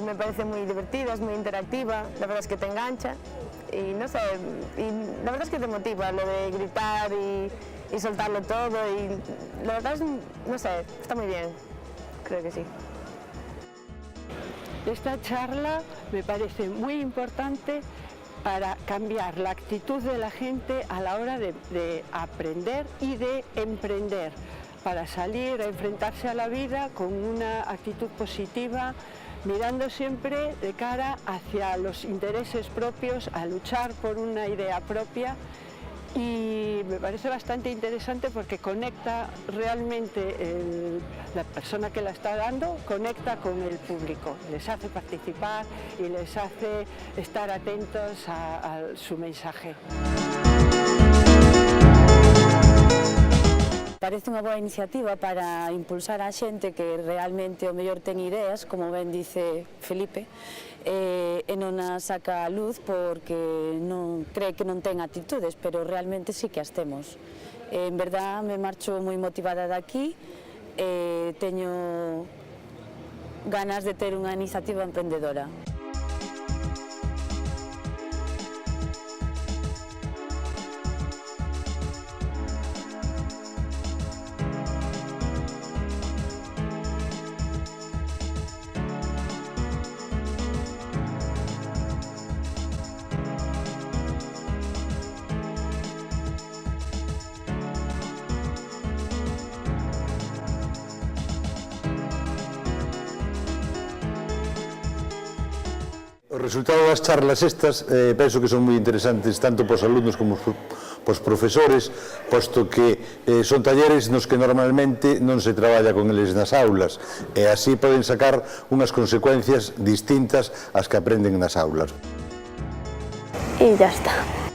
me parece muy divertida, es muy interactiva, la verdad es que te engancha y no sé, y la verdad es que te motiva lo de gritar y soltarlo todo y la verdad es, no sé, está muy bien, creo que sí. Esta charla me parece muy importante para cambiar la actitud de la gente a la hora de aprender y de emprender, para salir a enfrentarse a la vida con una actitud positiva, mirando siempre de cara hacia los intereses propios, a luchar por una idea propia. Y me parece bastante interesante porque conecta realmente, la persona que la está dando conecta con el público, les hace participar y les hace estar atentos a su mensaje. Parece unha boa iniciativa para impulsar a xente que realmente o mellor ten ideas, como ben dice Felipe, e non as saca a luz porque non cree que non ten actitudes, pero realmente sí que as temos. En verdad me marcho moi motivada de aquí e teño ganas de ter unha iniciativa emprendedora. O resultado das charlas estas penso que son moi interesantes tanto para os alumnos como para os profesores, posto que son talleres nos que normalmente non se traballa con eles nas aulas e así poden sacar unhas consecuencias distintas ás que aprenden nas aulas. Y ya está.